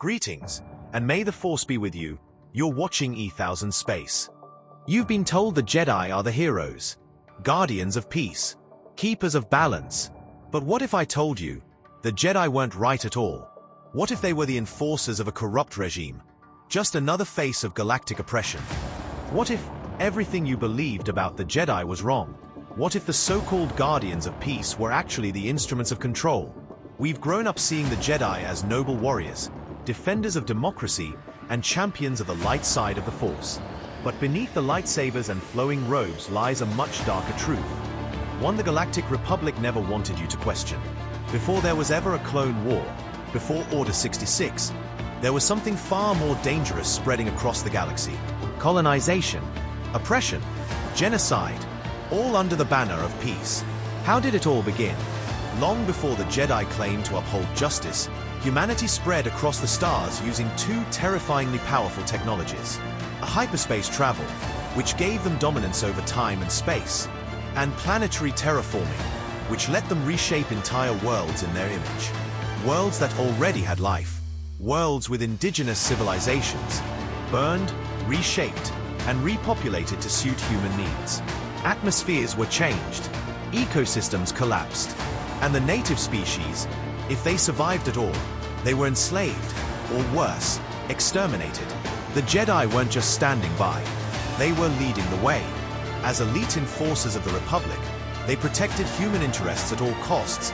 Greetings, and may the Force be with you. You're watching E1000 Space. You've been told the Jedi are the heroes, guardians of peace, keepers of balance. But what if I told you the Jedi weren't right at all? What if they were the enforcers of a corrupt regime, just another face of galactic oppression? What if everything you believed about the Jedi was wrong? What if the so-called guardians of peace were actually the instruments of control? We've grown up seeing the Jedi as noble warriors, defenders of democracy, and champions of the light side of the Force. But beneath the lightsabers and flowing robes lies a much darker truth, one the Galactic Republic never wanted you to question. Before there was ever a clone war, before Order 66, there was something far more dangerous spreading across the galaxy. Colonization, oppression, genocide, all under the banner of peace. How did it all begin? Long before the Jedi claimed to uphold justice, humanity spread across the stars using two terrifyingly powerful technologies. A hyperspace travel, which gave them dominance over time and space, and planetary terraforming, which let them reshape entire worlds in their image. Worlds that already had life, worlds with indigenous civilizations, burned, reshaped, and repopulated to suit human needs. Atmospheres were changed, ecosystems collapsed, and the native species, if they survived at all, they were enslaved, or worse, exterminated. The Jedi weren't just standing by, they were leading the way. As elite enforcers of the Republic, they protected human interests at all costs,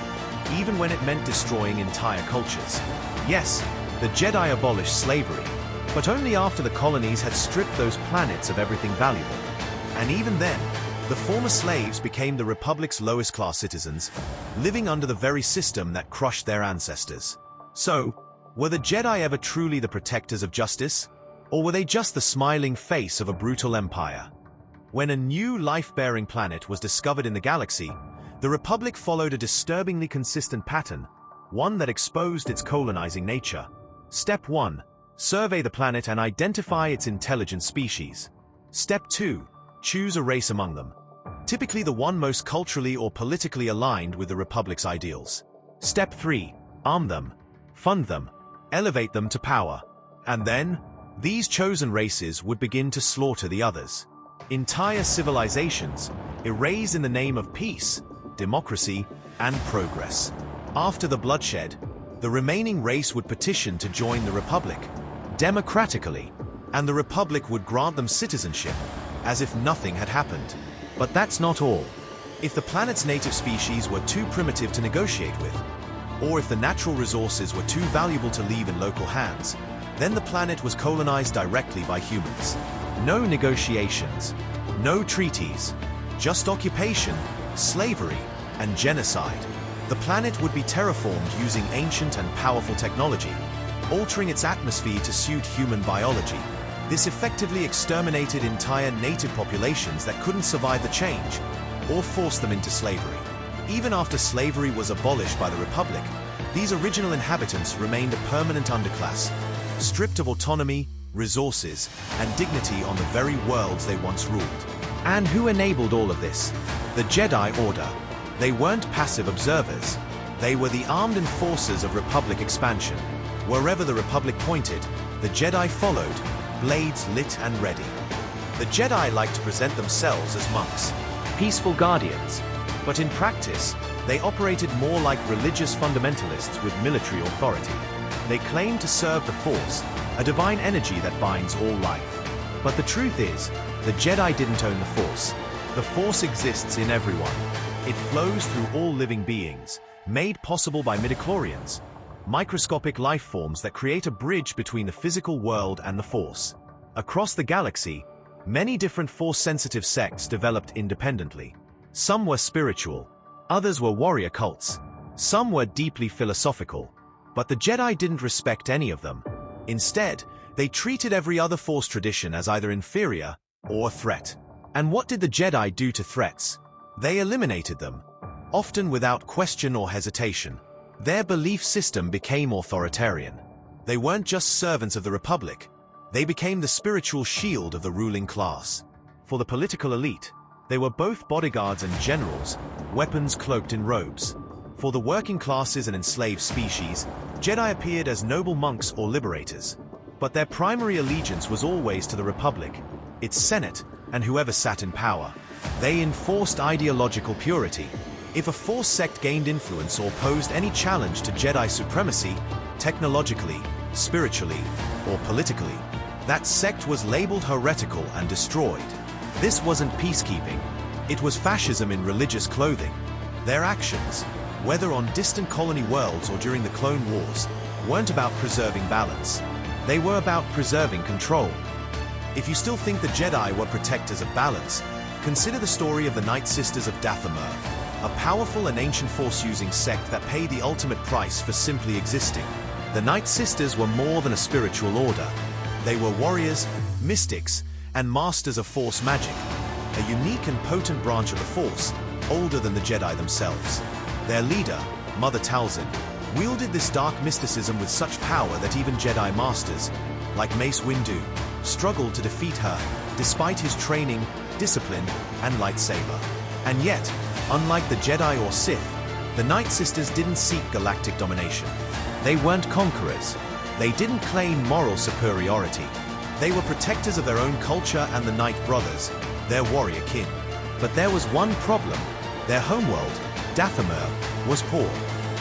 even when it meant destroying entire cultures. Yes, the Jedi abolished slavery, but only after the colonies had stripped those planets of everything valuable. And even then, the former slaves became the Republic's lowest-class citizens, living under the very system that crushed their ancestors. So, were the Jedi ever truly the protectors of justice? Or were they just the smiling face of a brutal empire? When a new life-bearing planet was discovered in the galaxy, the Republic followed a disturbingly consistent pattern, one that exposed its colonizing nature. Step 1. Survey the planet and identify its intelligent species. Step 2. Choose a race among them, typically the one most culturally or politically aligned with the Republic's ideals. Step 3. Arm them, fund them, elevate them to power. And then, these chosen races would begin to slaughter the others. Entire civilizations, erased in the name of peace, democracy, and progress. After the bloodshed, the remaining race would petition to join the Republic, democratically, and the Republic would grant them citizenship, as if nothing had happened. But that's not all. If the planet's native species were too primitive to negotiate with, or if the natural resources were too valuable to leave in local hands, then the planet was colonized directly by humans. No negotiations, no treaties, just occupation, slavery, and genocide. The planet would be terraformed using ancient and powerful technology, altering its atmosphere to suit human biology. This effectively exterminated entire native populations that couldn't survive the change, or forced them into slavery. Even after slavery was abolished by the Republic, these original inhabitants remained a permanent underclass, stripped of autonomy, resources, and dignity on the very worlds they once ruled. And who enabled all of this? The Jedi Order. They weren't passive observers. They were the armed enforcers of Republic expansion. Wherever the Republic pointed, the Jedi followed, blades lit and ready. The Jedi liked to present themselves as monks, peaceful guardians, but in practice, they operated more like religious fundamentalists with military authority. They claimed to serve the Force, a divine energy that binds all life. But the truth is, the Jedi didn't own the Force. The Force exists in everyone. It flows through all living beings, made possible by midichlorians, microscopic life forms that create a bridge between the physical world and the Force. Across the galaxy, many different Force-sensitive sects developed independently. Some were spiritual, others were warrior cults, some were deeply philosophical. But the Jedi didn't respect any of them. Instead, they treated every other Force tradition as either inferior or a threat. And what did the Jedi do to threats? They eliminated them, often without question or hesitation. Their belief system became authoritarian. They weren't just servants of the Republic. They became the spiritual shield of the ruling class. For the political elite, they were both bodyguards and generals, weapons cloaked in robes. For the working classes and enslaved species, Jedi appeared as noble monks or liberators. But their primary allegiance was always to the Republic, its Senate, and whoever sat in power. They enforced ideological purity. If a Force sect gained influence or posed any challenge to Jedi supremacy, technologically, spiritually, or politically, that sect was labeled heretical and destroyed. This wasn't peacekeeping. It was fascism in religious clothing. Their actions, whether on distant colony worlds or during the Clone Wars, weren't about preserving balance. They were about preserving control. If you still think the Jedi were protectors of balance, consider the story of the Night Sisters of Dathomir, a powerful and ancient Force-using sect that paid the ultimate price for simply existing. The Night Sisters were more than a spiritual order. They were warriors, mystics, and masters of Force magic, a unique and potent branch of the Force, older than the Jedi themselves. Their leader, Mother Talzin, wielded this dark mysticism with such power that even Jedi Masters, like Mace Windu, struggled to defeat her, despite his training, discipline, and lightsaber. And yet, unlike the Jedi or Sith, the Night Sisters didn't seek galactic domination. They weren't conquerors. They didn't claim moral superiority. They were protectors of their own culture and the Night Brothers, their warrior kin. But there was one problem. Their homeworld, Dathomir, was poor,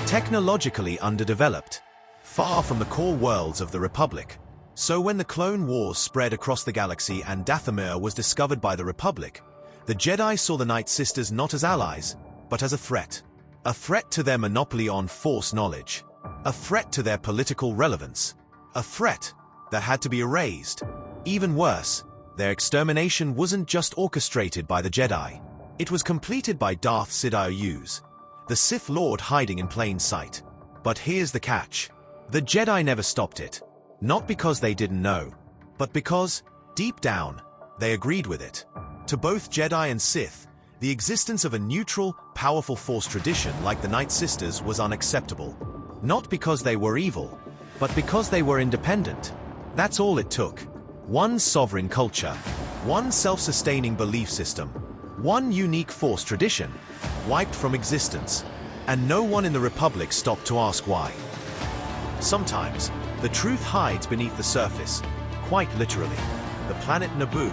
technologically underdeveloped, far from the core worlds of the Republic. So when the Clone Wars spread across the galaxy and Dathomir was discovered by the Republic, the Jedi saw the Night Sisters not as allies, but as a threat. A threat to their monopoly on Force knowledge. A threat to their political relevance. A threat that had to be erased. Even worse, their extermination wasn't just orchestrated by the Jedi. It was completed by Darth Sidious, the Sith Lord hiding in plain sight. But here's the catch. The Jedi never stopped it. Not because they didn't know, but because, deep down, they agreed with it. To both Jedi and Sith, the existence of a neutral, powerful Force tradition like the Night Sisters was unacceptable. Not because they were evil, but because they were independent. That's all it took. One sovereign culture, one self-sustaining belief system, one unique Force tradition, wiped from existence, and no one in the Republic stopped to ask why. Sometimes, the truth hides beneath the surface, quite literally. The planet Naboo,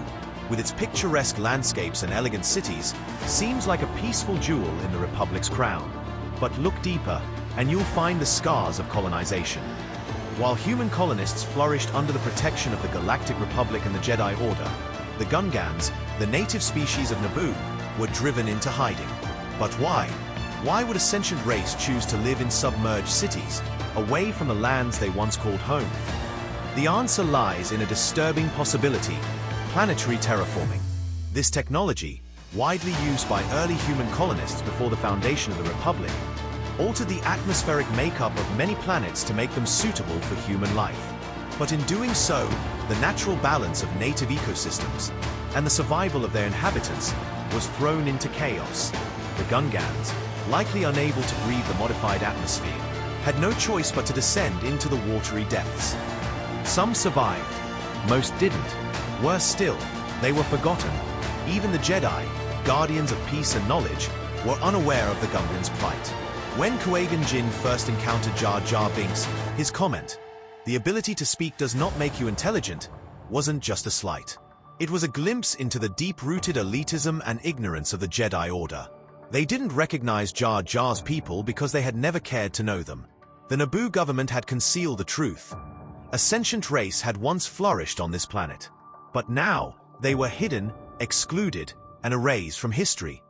with its picturesque landscapes and elegant cities, seems like a peaceful jewel in the Republic's crown. But look deeper, and you'll find the scars of colonization. While human colonists flourished under the protection of the Galactic Republic and the Jedi Order, the Gungans, the native species of Naboo, were driven into hiding. But why? Why would a sentient race choose to live in submerged cities, away from the lands they once called home? The answer lies in a disturbing possibility: planetary terraforming. This technology, widely used by early human colonists before the foundation of the Republic, altered the atmospheric makeup of many planets to make them suitable for human life. But in doing so, the natural balance of native ecosystems and the survival of their inhabitants was thrown into chaos. The Gungans, likely unable to breathe the modified atmosphere, had no choice but to descend into the watery depths. Some survived, most didn't. Worse still, they were forgotten. Even the Jedi, guardians of peace and knowledge, were unaware of the Gungans' plight. When Qui-Gon Jinn first encountered Jar Jar Binks, his comment, "The ability to speak does not make you intelligent," wasn't just a slight. It was a glimpse into the deep-rooted elitism and ignorance of the Jedi Order. They didn't recognize Jar Jar's people because they had never cared to know them. The Naboo government had concealed the truth. A sentient race had once flourished on this planet. But now, they were hidden, excluded, and erased from history.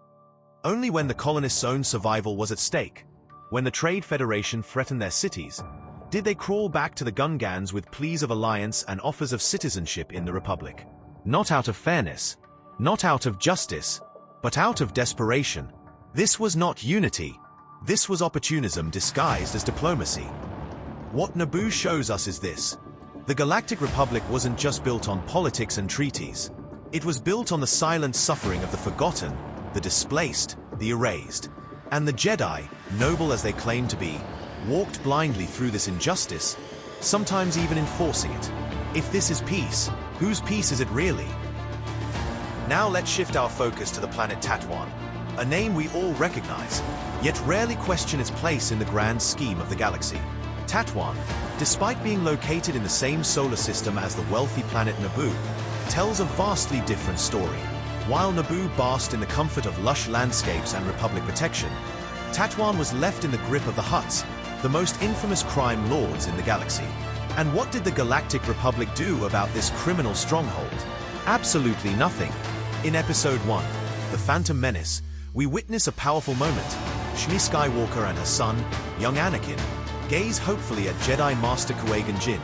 Only when the colonists' own survival was at stake, when the Trade Federation threatened their cities, did they crawl back to the Gungans with pleas of alliance and offers of citizenship in the Republic. Not out of fairness, not out of justice, but out of desperation. This was not unity. This was opportunism disguised as diplomacy. What Naboo shows us is this: the Galactic Republic wasn't just built on politics and treaties. It was built on the silent suffering of the forgotten, the displaced, the erased. And the Jedi, noble as they claimed to be, walked blindly through this injustice, sometimes even enforcing it. If this is peace, whose peace is it really? Now let's shift our focus to the planet Tatooine, a name we all recognize, yet rarely question its place in the grand scheme of the galaxy. Tatooine, despite being located in the same solar system as the wealthy planet Naboo, tells a vastly different story. While Naboo basked in the comfort of lush landscapes and Republic protection, Tatooine was left in the grip of the Hutts, the most infamous crime lords in the galaxy. And what did the Galactic Republic do about this criminal stronghold? Absolutely nothing. In Episode 1, The Phantom Menace, we witness a powerful moment. Shmi Skywalker and her son, young Anakin, gaze hopefully at Jedi Master Qui-Gon Jinn,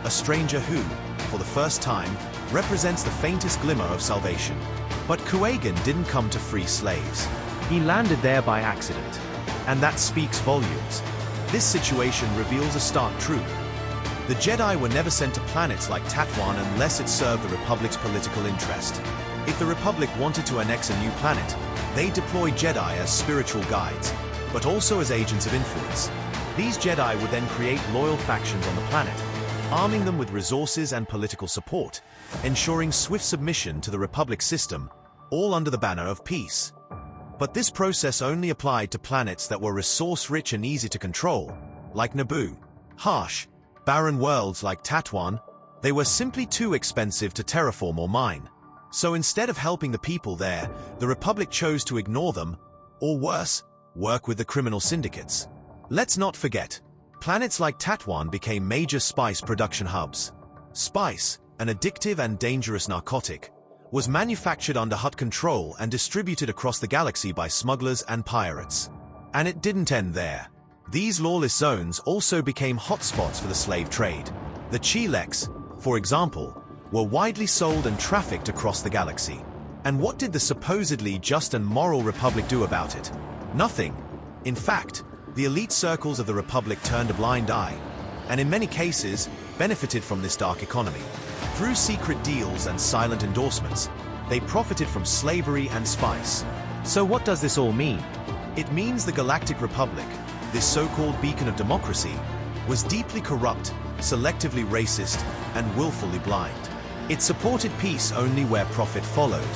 a stranger who, for the first time, represents the faintest glimmer of salvation. But Qui-Gon didn't come to free slaves. He landed there by accident. And that speaks volumes. This situation reveals a stark truth. The Jedi were never sent to planets like Tatooine unless it served the Republic's political interest. If the Republic wanted to annex a new planet, they deployed Jedi as spiritual guides, but also as agents of influence. These Jedi would then create loyal factions on the planet, arming them with resources and political support, ensuring swift submission to the Republic system, all under the banner of peace. But this process only applied to planets that were resource-rich and easy to control, like Naboo. Harsh, barren worlds like Tatooine, they were simply too expensive to terraform or mine. So instead of helping the people there, the Republic chose to ignore them, or worse, work with the criminal syndicates. Let's not forget, planets like Tatooine became major spice production hubs. Spice, an addictive and dangerous narcotic, was manufactured under Hutt control and distributed across the galaxy by smugglers and pirates. And it didn't end there. These lawless zones also became hotspots for the slave trade. The Chilex, for example, were widely sold and trafficked across the galaxy. And what did the supposedly just and moral Republic do about it? Nothing. In fact, the elite circles of the Republic turned a blind eye, and in many cases, benefited from this dark economy. Through secret deals and silent endorsements, they profited from slavery and spice. So what does this all mean? It means the Galactic Republic, this so-called beacon of democracy, was deeply corrupt, selectively racist, and willfully blind. It supported peace only where profit followed.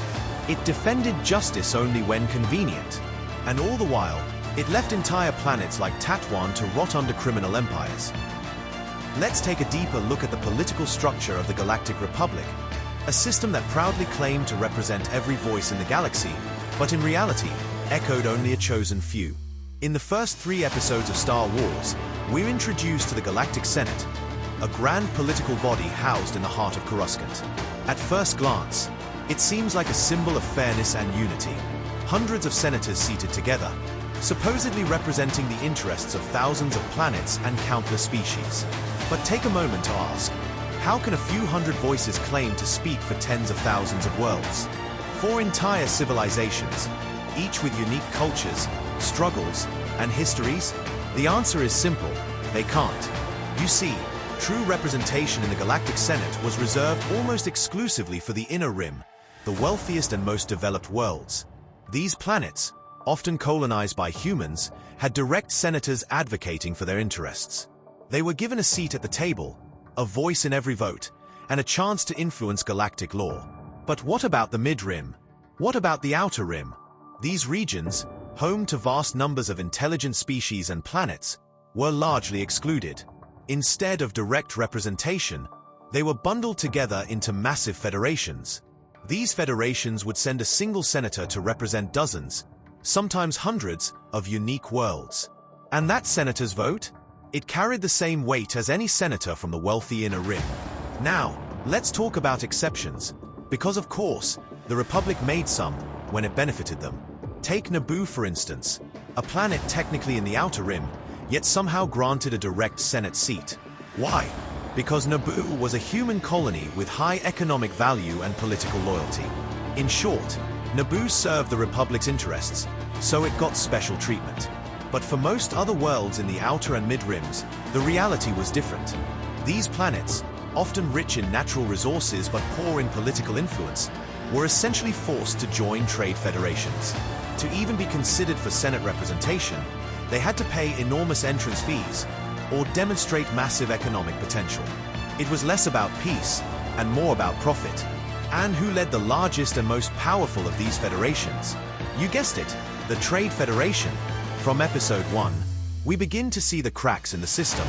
It defended justice only when convenient. And all the while, it left entire planets like Tatooine to rot under criminal empires. Let's take a deeper look at the political structure of the Galactic Republic, a system that proudly claimed to represent every voice in the galaxy, but in reality, echoed only a chosen few. In the first 3 episodes of Star Wars, we're introduced to the Galactic Senate, a grand political body housed in the heart of Coruscant. At first glance, it seems like a symbol of fairness and unity. Hundreds of senators seated together, supposedly representing the interests of thousands of planets and countless species. But take a moment to ask, how can a few hundred voices claim to speak for tens of thousands of worlds? 4 entire civilizations, each with unique cultures, struggles, and histories? The answer is simple: they can't. You see, true representation in the Galactic Senate was reserved almost exclusively for the Inner Rim, the wealthiest and most developed worlds. These planets, often colonized by humans, had direct senators advocating for their interests. They were given a seat at the table, a voice in every vote, and a chance to influence galactic law. But what about the Mid-Rim? What about the Outer Rim? These regions, home to vast numbers of intelligent species and planets, were largely excluded. Instead of direct representation, they were bundled together into massive federations. These federations would send a single senator to represent dozens, sometimes hundreds, of unique worlds. And that senator's vote? It carried the same weight as any senator from the wealthy Inner Rim. Now, let's talk about exceptions, because of course, the Republic made some when it benefited them. Take Naboo, for instance, a planet technically in the Outer Rim, yet somehow granted a direct Senate seat. Why? Because Naboo was a human colony with high economic value and political loyalty. In short, Naboo served the Republic's interests, so it got special treatment. But for most other worlds in the Outer and Mid-Rims, the reality was different. These planets, often rich in natural resources but poor in political influence, were essentially forced to join trade federations. To even be considered for Senate representation, they had to pay enormous entrance fees or demonstrate massive economic potential. It was less about peace and more about profit. And who led the largest and most powerful of these federations? You guessed it, the Trade Federation. From Episode 1, we begin to see the cracks in the system.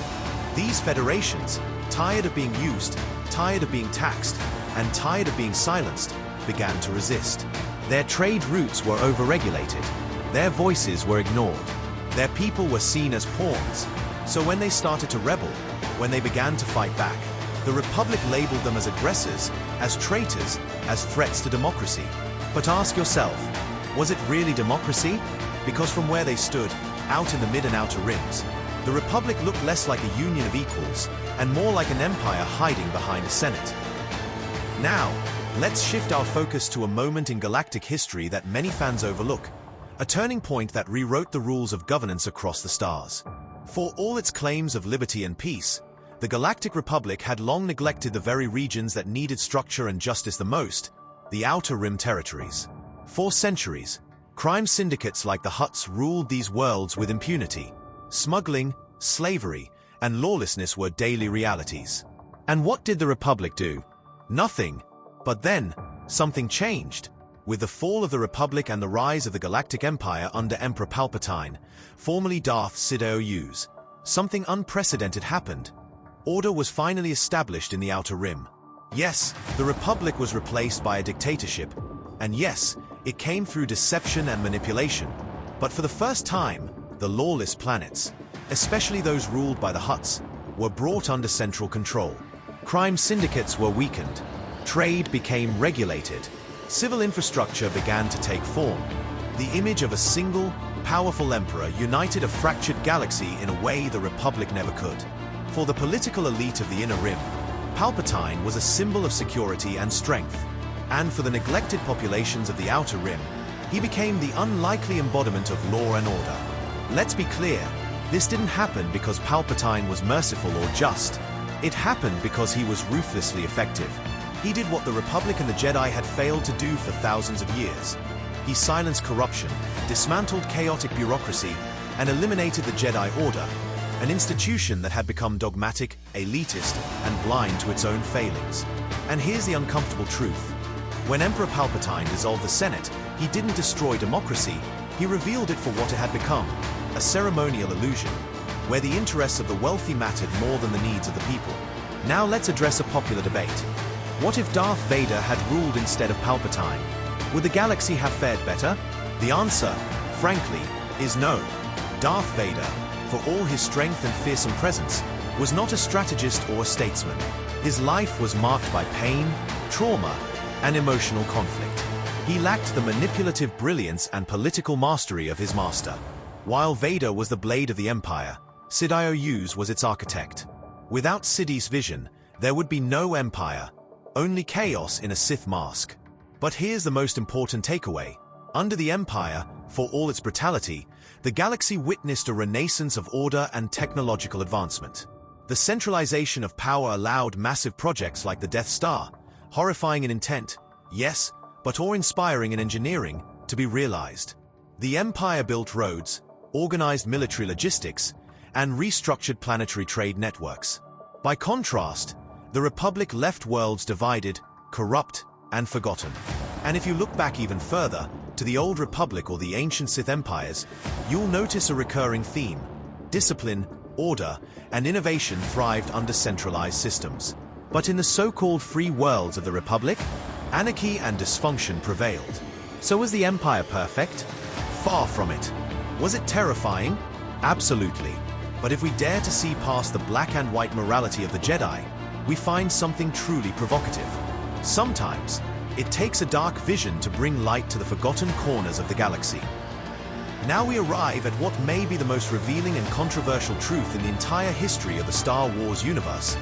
These federations, tired of being used, tired of being taxed, and tired of being silenced, began to resist. Their trade routes were overregulated. Their voices were ignored. Their people were seen as pawns. So when they started to rebel, when they began to fight back, the Republic labeled them as aggressors, as traitors, as threats to democracy. But ask yourself, was it really democracy? Because from where they stood, out in the mid and outer rims, the Republic looked less like a union of equals and more like an empire hiding behind a Senate. Now, let's shift our focus to a moment in galactic history that many fans overlook, a turning point that rewrote the rules of governance across the stars. For all its claims of liberty and peace, the Galactic Republic had long neglected the very regions that needed structure and justice the most, the Outer Rim territories. For centuries, crime syndicates like the Hutts ruled these worlds with impunity. Smuggling, slavery, and lawlessness were daily realities. And what did the Republic do? Nothing. But then, something changed. With the fall of the Republic and the rise of the Galactic Empire under Emperor Palpatine, formerly Darth Sidious, something unprecedented happened. Order was finally established in the Outer Rim. Yes, the Republic was replaced by a dictatorship, and yes, it came through deception and manipulation. But for the first time, the lawless planets, especially those ruled by the Hutts, were brought under central control. Crime syndicates were weakened. Trade became regulated. Civil infrastructure began to take form. The image of a single, powerful emperor united a fractured galaxy in a way the Republic never could. For the political elite of the Inner Rim, Palpatine was a symbol of security and strength. And for the neglected populations of the Outer Rim, he became the unlikely embodiment of law and order. Let's be clear, this didn't happen because Palpatine was merciful or just. It happened because he was ruthlessly effective. He did what the Republic and the Jedi had failed to do for thousands of years. He silenced corruption, dismantled chaotic bureaucracy, and eliminated the Jedi Order, an institution that had become dogmatic, elitist, and blind to its own failings. And here's the uncomfortable truth. When Emperor Palpatine dissolved the Senate, he didn't destroy democracy, he revealed it for what it had become, a ceremonial illusion, where the interests of the wealthy mattered more than the needs of the people. Now let's address a popular debate. What if Darth Vader had ruled instead of Palpatine? Would the galaxy have fared better? The answer, frankly, is no. Darth Vader, for all his strength and fearsome presence, was not a strategist or a statesman. His life was marked by pain, trauma, and emotional conflict. He lacked the manipulative brilliance and political mastery of his master. While Vader was the blade of the Empire, Sidious was its architect. Without Sidious' vision, there would be no Empire, only chaos in a Sith mask. But here's the most important takeaway. Under the Empire, for all its brutality, the galaxy witnessed a renaissance of order and technological advancement. The centralization of power allowed massive projects like the Death Star, horrifying in intent, yes, but awe-inspiring in engineering, to be realized. The Empire built roads, organized military logistics, and restructured planetary trade networks. By contrast, the Republic left worlds divided, corrupt, and forgotten. And if you look back even further, to the Old Republic or the ancient Sith empires, you'll notice a recurring theme. Discipline, order, and innovation thrived under centralized systems. But in the so-called free worlds of the Republic, anarchy and dysfunction prevailed. So was the Empire perfect? Far from it. Was it terrifying? Absolutely. But if we dare to see past the black and white morality of the Jedi, we find something truly provocative. Sometimes, it takes a dark vision to bring light to the forgotten corners of the galaxy. Now we arrive at what may be the most revealing and controversial truth in the entire history of the Star Wars universe.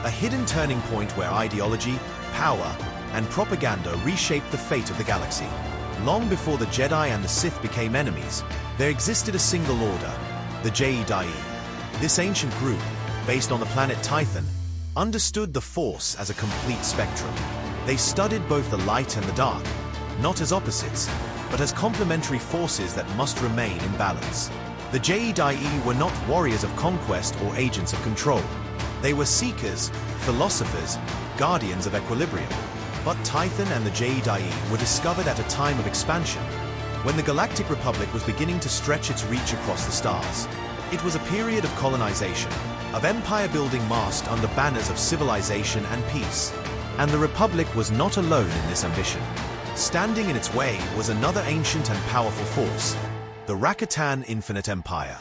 A hidden turning point where ideology, power, and propaganda reshaped the fate of the galaxy. Long before the Jedi and the Sith became enemies, there existed a single order, the Jedi. This ancient group, based on the planet Tython, understood the Force as a complete spectrum. They studied both the light and the dark, not as opposites, but as complementary forces that must remain in balance. The Jedi were not warriors of conquest or agents of control. They were seekers, philosophers, guardians of equilibrium. But Tython and the Jedi were discovered at a time of expansion. when the Galactic Republic was beginning to stretch its reach across the stars. It was a period of colonization, of empire-building masked under banners of civilization and peace. And the Republic was not alone in this ambition. Standing in its way was another ancient and powerful force, the Rakatan Infinite Empire.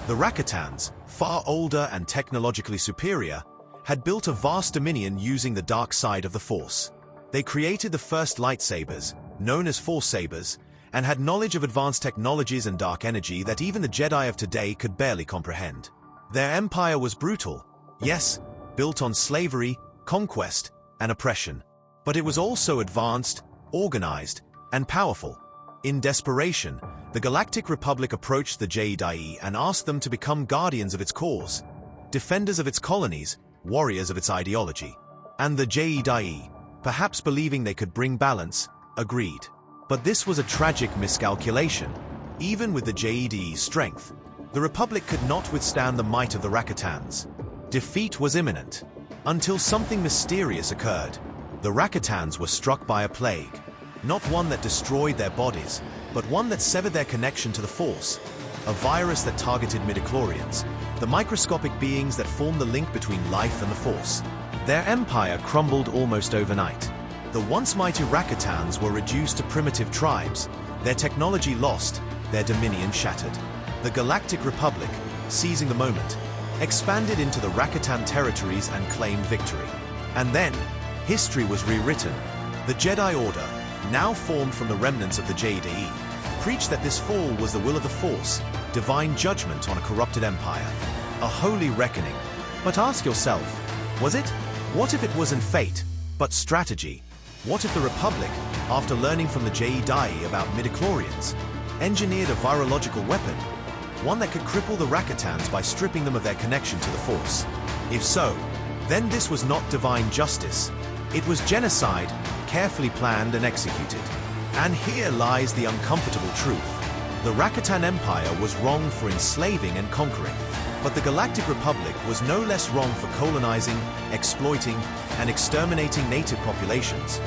The Rakatans, far older and technologically superior, had built a vast dominion using the dark side of the Force. They created the first lightsabers, known as Force sabers, and had knowledge of advanced technologies and dark energy that even the Jedi of today could barely comprehend. Their empire was brutal, yes, built on slavery, conquest, and oppression. But it was also advanced, organized, and powerful. In desperation, the Galactic Republic approached the Jedi and asked them to become guardians of its cause, defenders of its colonies, warriors of its ideology. And the Jedi, perhaps believing they could bring balance, agreed. But this was a tragic miscalculation. Even with the Jedi's strength, the Republic could not withstand the might of the Rakatans. Defeat was imminent, until something mysterious occurred. The Rakatans were struck by a plague, not one that destroyed their bodies, but one that severed their connection to the Force, a virus that targeted midichlorians, the microscopic beings that form the link between life and the Force. Their empire crumbled almost overnight. The once mighty Rakatans were reduced to primitive tribes, their technology lost, their dominion shattered. The Galactic Republic, seizing the moment, expanded into the Rakatan territories and claimed victory. And then, history was rewritten. The Jedi Order, now formed from the remnants of the Jedi, preached that this fall was the will of the Force, divine judgment on a corrupted empire. A holy reckoning. But ask yourself, was it? What if it wasn't fate, but strategy? What if the Republic, after learning from the Jedi about midichlorians, engineered a virological weapon, one that could cripple the Rakatans by stripping them of their connection to the Force? If so, then this was not divine justice. It was genocide, carefully planned and executed. And here lies the uncomfortable truth. The Rakatan Empire was wrong for enslaving and conquering, but the Galactic Republic was no less wrong for colonizing, exploiting, and exterminating native populations,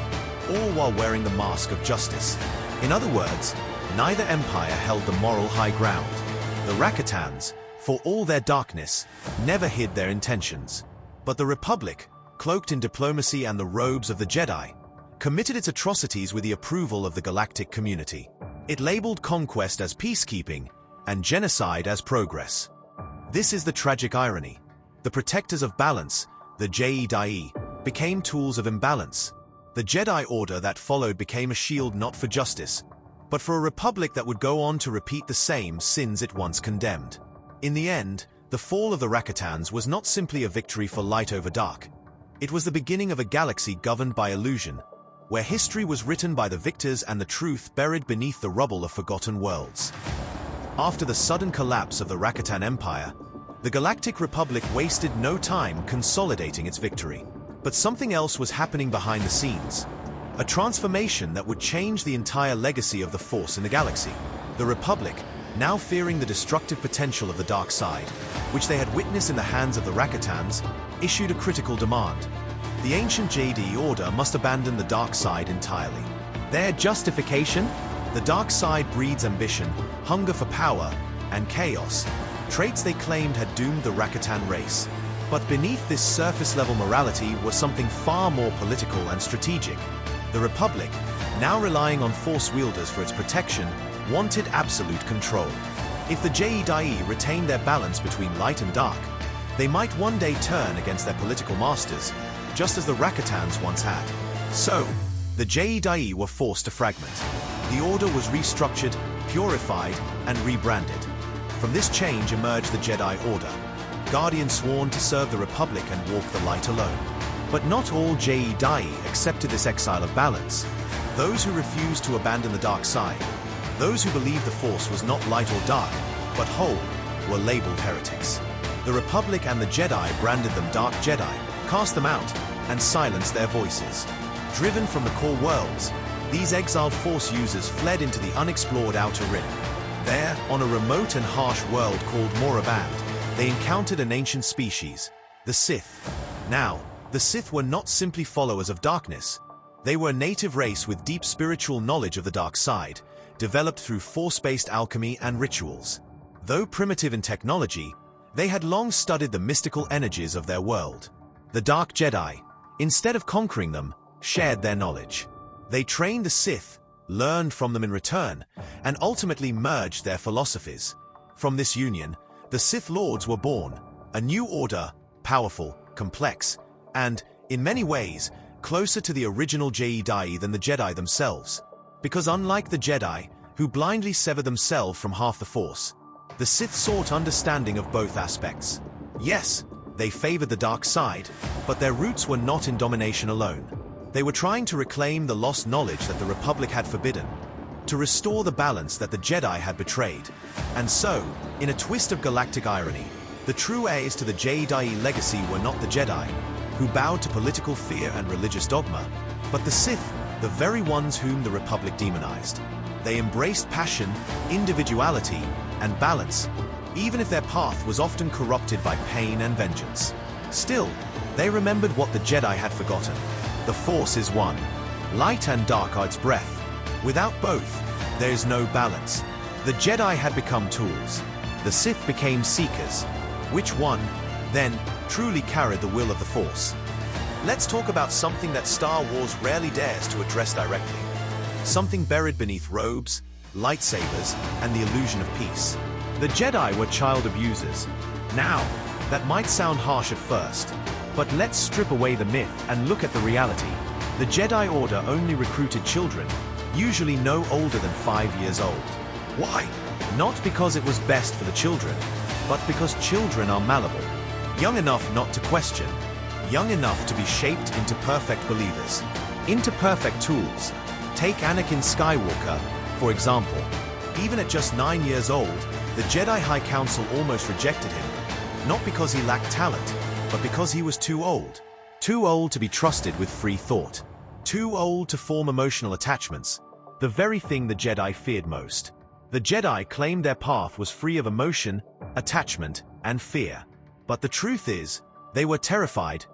all while wearing the mask of justice. In other words, neither empire held the moral high ground. The Rakatans, for all their darkness, never hid their intentions. But the Republic, cloaked in diplomacy and the robes of the Jedi, committed its atrocities with the approval of the galactic community. It labeled conquest as peacekeeping and genocide as progress. This is the tragic irony. The protectors of balance, the Jedi, became tools of imbalance. The Jedi Order that followed became a shield not for justice, but for a republic that would go on to repeat the same sins it once condemned. In the end, the fall of the Rakatans was not simply a victory for light over dark. It was the beginning of a galaxy governed by illusion, where history was written by the victors and the truth buried beneath the rubble of forgotten worlds. After the sudden collapse of the Rakatan Empire, the Galactic Republic wasted no time consolidating its victory. But something else was happening behind the scenes. A transformation that would change the entire legacy of the Force in the galaxy. The Republic, now fearing the destructive potential of the dark side, which they had witnessed in the hands of the Rakatans, issued a critical demand. The ancient Jedi Order must abandon the dark side entirely. Their justification? The dark side breeds ambition, hunger for power, and chaos, traits they claimed had doomed the Rakatan race. But beneath this surface-level morality was something far more political and strategic. The Republic, now relying on Force wielders for its protection, wanted absolute control. If the Jedi retained their balance between light and dark, they might one day turn against their political masters, just as the Rakatans once had. So, the Jedi were forced to fragment. The Order was restructured, purified, and rebranded. From this change emerged the Jedi Order, guardians sworn to serve the Republic and walk the light alone. But not all Jedi accepted this exile of balance. Those who refused to abandon the dark side, those who believed the Force was not light or dark, but whole, were labeled heretics. The Republic and the Jedi branded them Dark Jedi, cast them out, and silenced their voices. Driven from the core worlds, these exiled Force users fled into the unexplored Outer Rim. There, on a remote and harsh world called Moraband, they encountered an ancient species, the Sith. Now, the Sith were not simply followers of darkness. They were a native race with deep spiritual knowledge of the dark side, developed through force-based alchemy and rituals. Though primitive in technology, they had long studied the mystical energies of their world. The Dark Jedi, instead of conquering them, shared their knowledge. They trained the Sith, learned from them in return, and ultimately merged their philosophies. From this union, the Sith Lords were born, a new order, powerful, complex, and, in many ways, closer to the original Jedi than the Jedi themselves. Because unlike the Jedi, who blindly severed themselves from half the Force, the Sith sought understanding of both aspects. Yes, they favored the dark side, but their roots were not in domination alone. They were trying to reclaim the lost knowledge that the Republic had forbidden, to restore the balance that the Jedi had betrayed. And so, in a twist of galactic irony, the true heirs to the Jedi legacy were not the Jedi, who bowed to political fear and religious dogma, but the Sith, the very ones whom the Republic demonized. They embraced passion, individuality, and balance, even if their path was often corrupted by pain and vengeance. Still, they remembered what the Jedi had forgotten. The Force is one. Light and dark are its breath. Without both, there is no balance. The Jedi had become tools. The Sith became seekers. Which one, then, truly carried the will of the Force? Let's talk about something that Star Wars rarely dares to address directly. Something buried beneath robes, lightsabers, and the illusion of peace. The Jedi were child abusers. Now, that might sound harsh at first, but let's strip away the myth and look at the reality. The Jedi Order only recruited children, usually no older than 5 years old. Why? Not because it was best for the children, but because children are malleable. Young enough not to question, young enough to be shaped into perfect believers, into perfect tools. Take Anakin Skywalker, for example. Even at just 9 years old, the Jedi High Council almost rejected him, not because he lacked talent, but because he was too old. Too old to be trusted with free thought. Too old to form emotional attachments. The very thing the Jedi feared most. The Jedi claimed their path was free of emotion, attachment, and fear. But the truth is, they were terrified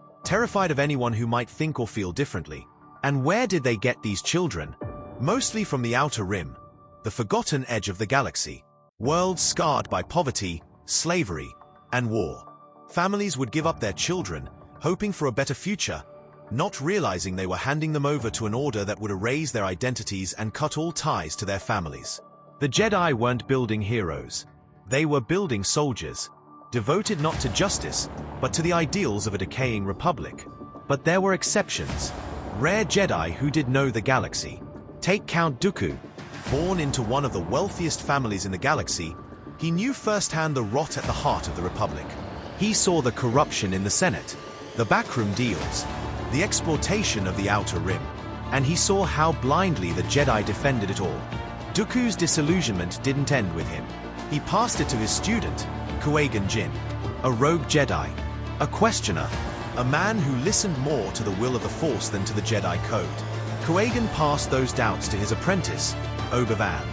of anyone who might think or feel differently. And where did they get these children? Mostly from the Outer Rim, the forgotten edge of the galaxy. Worlds scarred by poverty, slavery, and war. Families would give up their children, hoping for a better future, not realizing they were handing them over to an order that would erase their identities and cut all ties to their families. The Jedi weren't building heroes. They were building soldiers, devoted not to justice, but to the ideals of a decaying republic. But there were exceptions. Rare Jedi who did know the galaxy. Take Count Dooku. Born into one of the wealthiest families in the galaxy, he knew firsthand the rot at the heart of the Republic. He saw the corruption in the Senate, the backroom deals, the exploitation of the Outer Rim, and he saw how blindly the Jedi defended it all. Dooku's disillusionment didn't end with him. He passed it to his student, Qui-Gon Jinn, a rogue Jedi, a questioner, a man who listened more to the will of the Force than to the Jedi Code. Qui-Gon passed those doubts to his apprentice, Obi-Wan,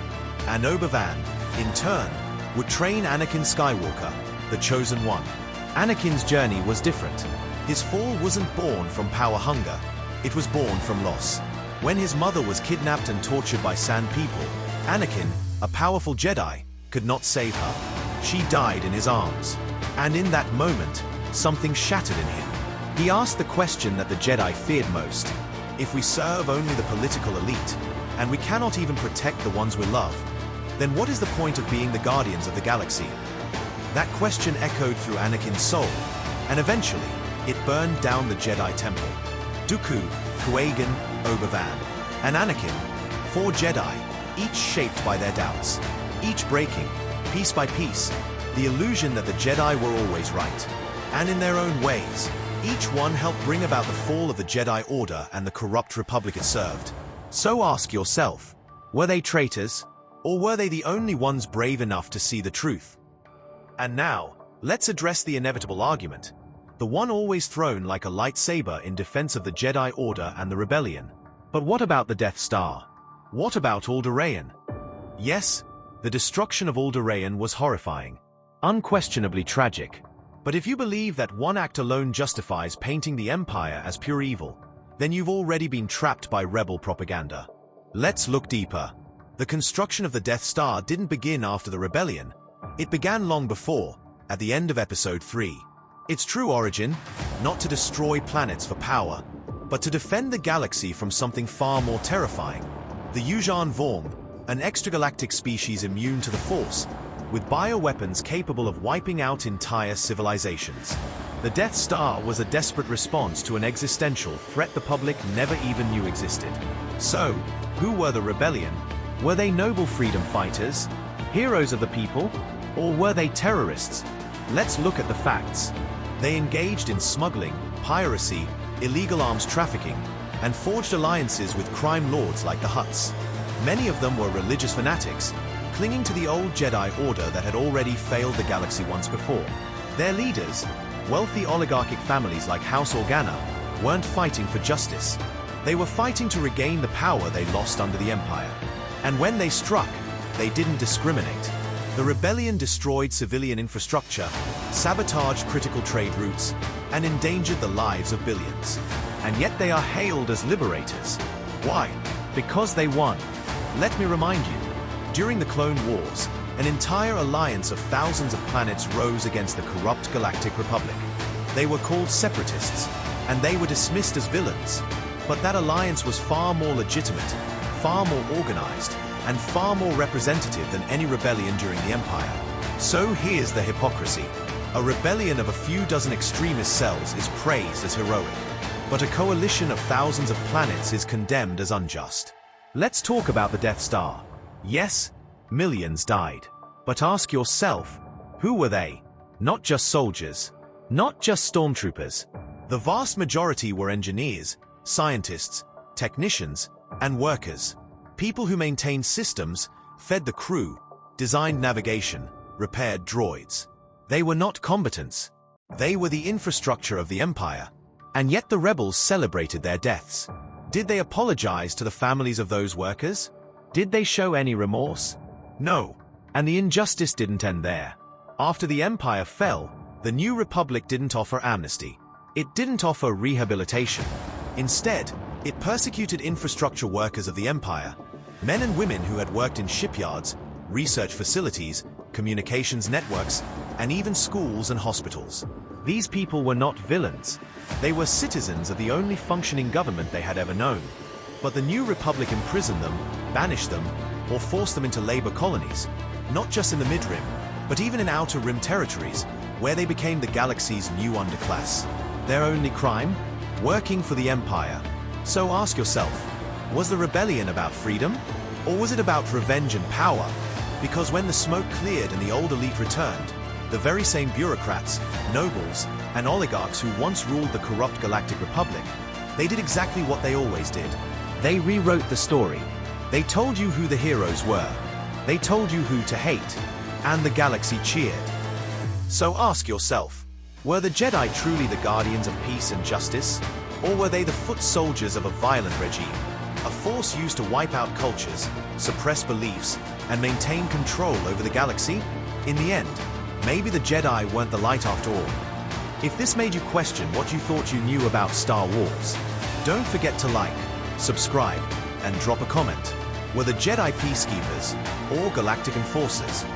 and Obi-Wan, in turn, would train Anakin Skywalker, the Chosen One. Anakin's journey was different. His fall wasn't born from power hunger, it was born from loss. When his mother was kidnapped and tortured by Sand people, Anakin, a powerful Jedi, could not save her. She died in his arms. And in that moment, something shattered in him. He asked the question that the Jedi feared most. If we serve only the political elite, and we cannot even protect the ones we love, then what is the point of being the guardians of the galaxy? That question echoed through Anakin's soul, and eventually, it burned down the Jedi Temple. Dooku, Qui-Gon, Obi-Wan, and Anakin, 4 Jedi, each shaped by their doubts, each breaking, piece by piece, the illusion that the Jedi were always right. And in their own ways, each one helped bring about the fall of the Jedi Order and the corrupt Republic it served. So ask yourself, were they traitors, or were they the only ones brave enough to see the truth? And now, let's address the inevitable argument, the one always thrown like a lightsaber in defense of the Jedi Order and the Rebellion. But what about the Death Star? What about Alderaan? Yes, the destruction of Alderaan was horrifying, unquestionably tragic. But if you believe that one act alone justifies painting the Empire as pure evil, then you've already been trapped by rebel propaganda. Let's look deeper. The construction of the Death Star didn't begin after the rebellion. It began long before, at the end of Episode 3. Its true origin, not to destroy planets for power, but to defend the galaxy from something far more terrifying. The Yuuzhan Vong, an extragalactic species immune to the Force, with bioweapons capable of wiping out entire civilizations. The Death Star was a desperate response to an existential threat the public never even knew existed. So, who were the rebellion? Were they noble freedom fighters, heroes of the people, or were they terrorists? Let's look at the facts. They engaged in smuggling, piracy, illegal arms trafficking, and forged alliances with crime lords like the Hutts. Many of them were religious fanatics, clinging to the old Jedi Order that had already failed the galaxy once before. Their leaders, wealthy oligarchic families like House Organa, weren't fighting for justice. They were fighting to regain the power they lost under the Empire. And when they struck, they didn't discriminate. The rebellion destroyed civilian infrastructure, sabotaged critical trade routes, and endangered the lives of billions. And yet they are hailed as liberators. Why? Because they won. Let me remind you, during the Clone Wars, an entire alliance of thousands of planets rose against the corrupt Galactic Republic. They were called separatists, and they were dismissed as villains. But that alliance was far more legitimate, far more organized, and far more representative than any rebellion during the Empire. So here's the hypocrisy. A rebellion of a few dozen extremist cells is praised as heroic, but a coalition of thousands of planets is condemned as unjust. Let's talk about the Death Star. Yes, millions died. But ask yourself, who were they? Not just soldiers, not just stormtroopers. The vast majority were engineers, scientists, technicians, and workers. People who maintained systems, fed the crew, designed navigation, repaired droids. They were not combatants. They were the infrastructure of the Empire. And yet the rebels celebrated their deaths. Did they apologize to the families of those workers? Did they show any remorse? No. And the injustice didn't end there. After the Empire fell, the New Republic didn't offer amnesty. It didn't offer rehabilitation. Instead, it persecuted infrastructure workers of the Empire, men and women who had worked in shipyards, research facilities, communications networks, and even schools and hospitals. These people were not villains. They were citizens of the only functioning government they had ever known. But the New Republic imprisoned them, banished them, or forced them into labor colonies, not just in the Mid-Rim, but even in Outer Rim territories, where they became the galaxy's new underclass. Their only crime? Working for the Empire. So ask yourself, was the rebellion about freedom? Or was it about revenge and power? Because when the smoke cleared and the old elite returned, the very same bureaucrats, nobles, and oligarchs who once ruled the corrupt Galactic Republic, they did exactly what they always did. They rewrote the story. They told you who the heroes were. They told you who to hate. And the galaxy cheered. So ask yourself, were the Jedi truly the guardians of peace and justice? Or were they the foot soldiers of a violent regime? A force used to wipe out cultures, suppress beliefs, and maintain control over the galaxy? In the end, maybe the Jedi weren't the light after all. If this made you question what you thought you knew about Star Wars, don't forget to like, subscribe, and drop a comment. Were the Jedi peacekeepers or galactic enforcers?